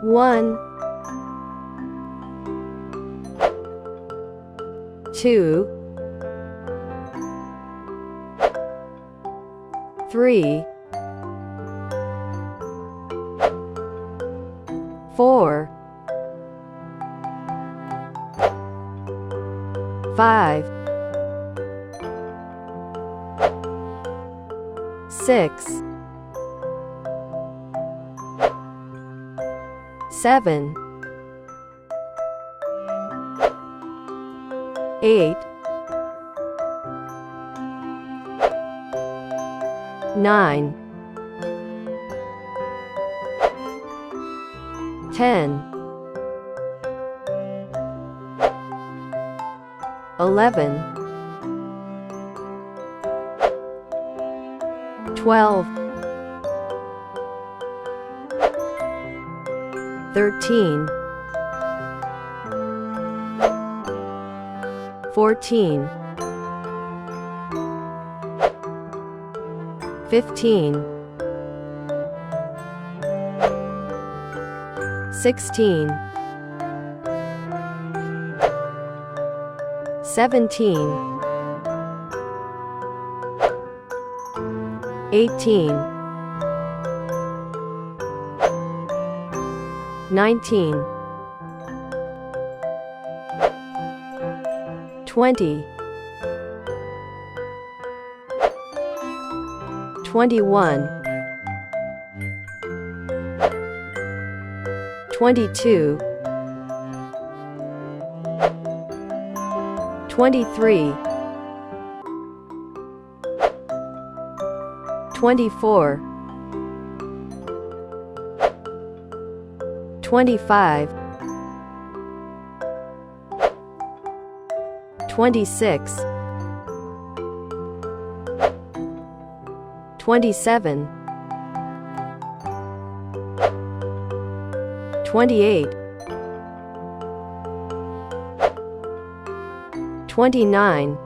1, 2, 3, 4, 5, 6, 7, 8, 9, 10, 11, 12, 13, 14, 15, 16, 17, 18, 19, 20, 21, 22, 23, 24, 25, 26, 27, 28, 29,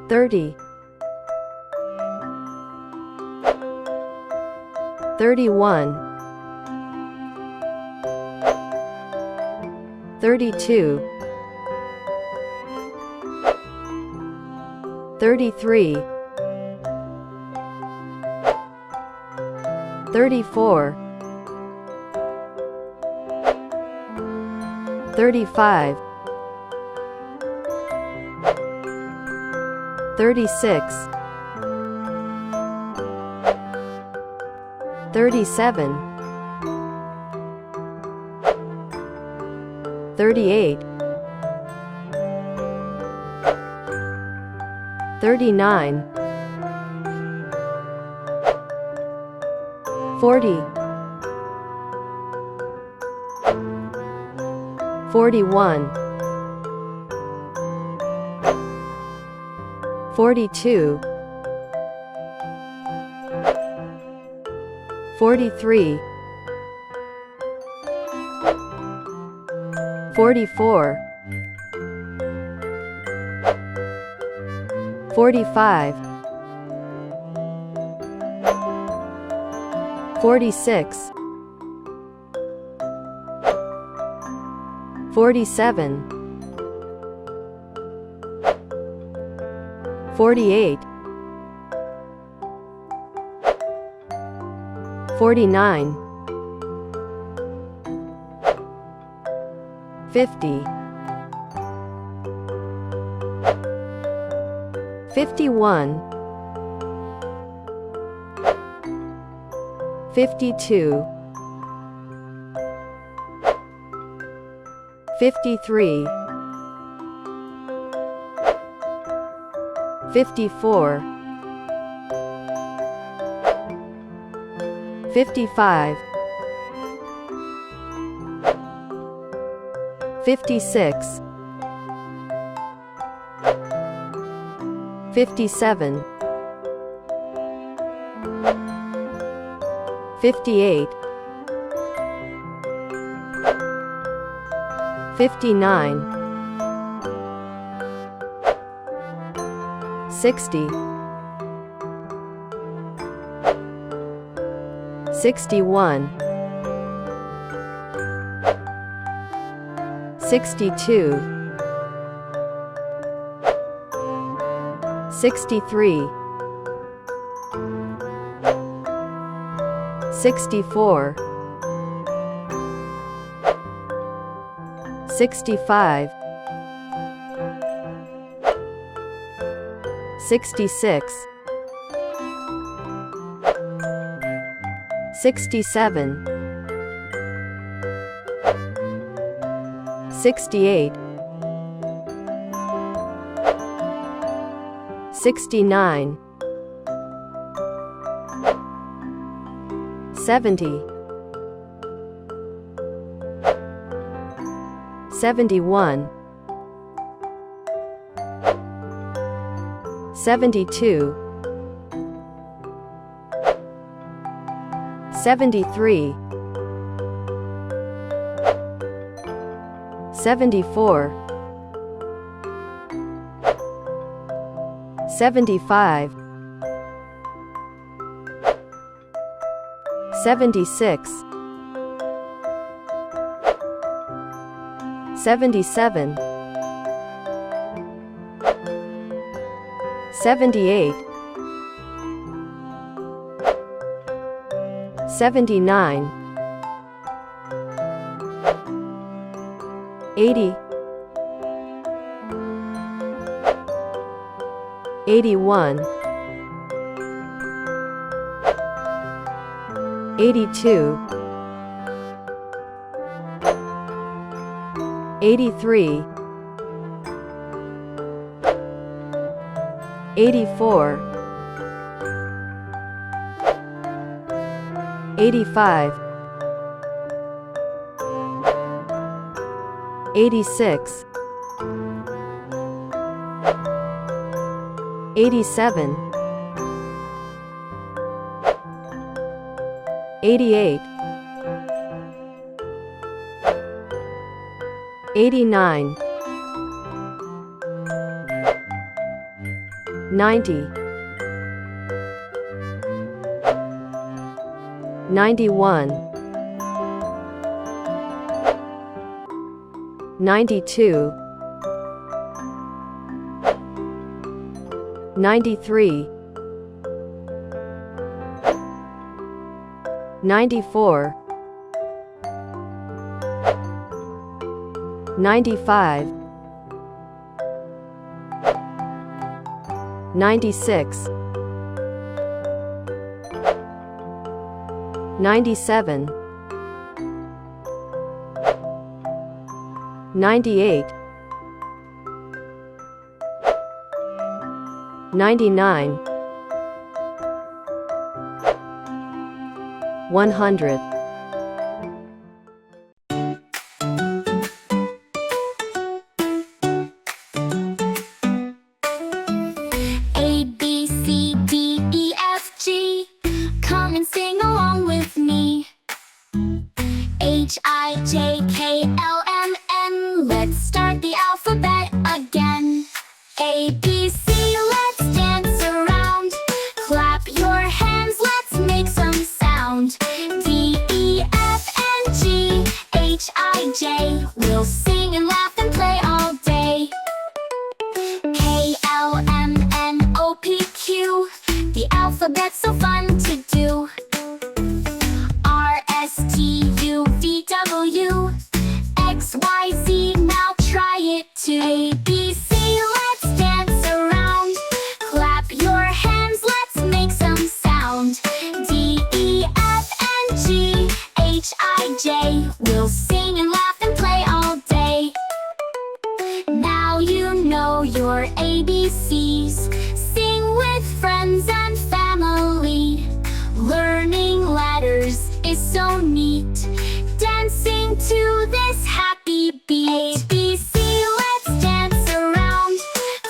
30, 31, 32, 33, 34, 35, 36, 37, 38, 39, 40, 41, 42, 43, 44, 45, 46, 47, 48, 49, 50, 51, 52, 53, 54, 55, 56, 57, 58, 59, 60, 61, 62, 63, 64, 65, 66, 67, 68, 69, 70, 71, 72, 73, 74, 75, 76, 77, 78, 79, 80, 81, 82, 83, 84, 85, 86, 87, 88, 89, 90, 91, 92, 93, 94, 95, 96, 97, 98, 99, 100. A, B, C, D, E, F, G. Come and sing along with me. H, I, J, K, L, M, N. Let's start the alphabet again. A, B, C, let's dance around. Clap your hands, let's make some sound. D, E, F, and G, H, I, J. We'll sing and laugh and play all day. K, L, M, N, O, P, Q. The alphabet's so fun to do. R, S, T, U, V, W. X, Y, Z, now try it too. A, B, C, let's dance around. Clap your hands, let's make some sound. D, E, F, and G, H, I, J. We'll sing and laugh and play all day. Now you know your ABCs. Sing with friends and family. Learning letters is so neat. Dancing to this happy beat. A, B, C, let's dance around.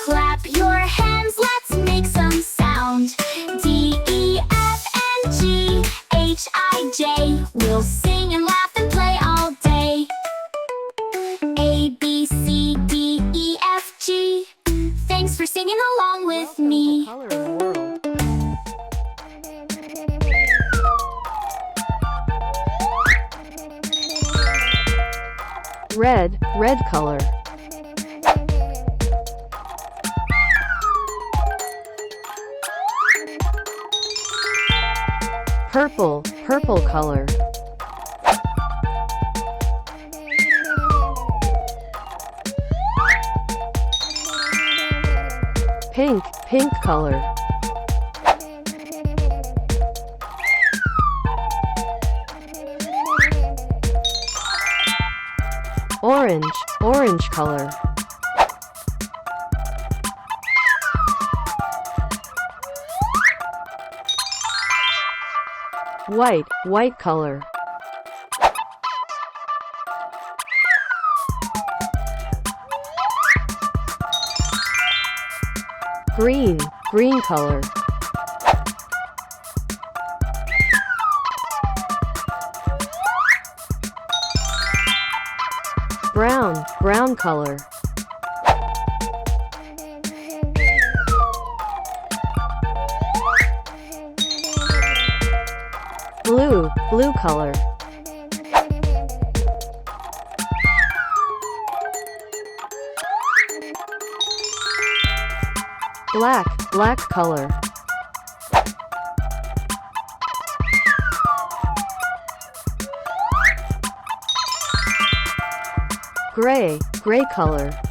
Clap your hands, let's make some sound. D, E, F, and G, H, I, J. We'll sing and laugh and play all day. A, B, C, D, E, F, G. Thanks for singing along with me. Color in the world. red color. Purple color. Pink color. Orange color. White color. Green color. Brown color. Blue color. Black color. Gray color.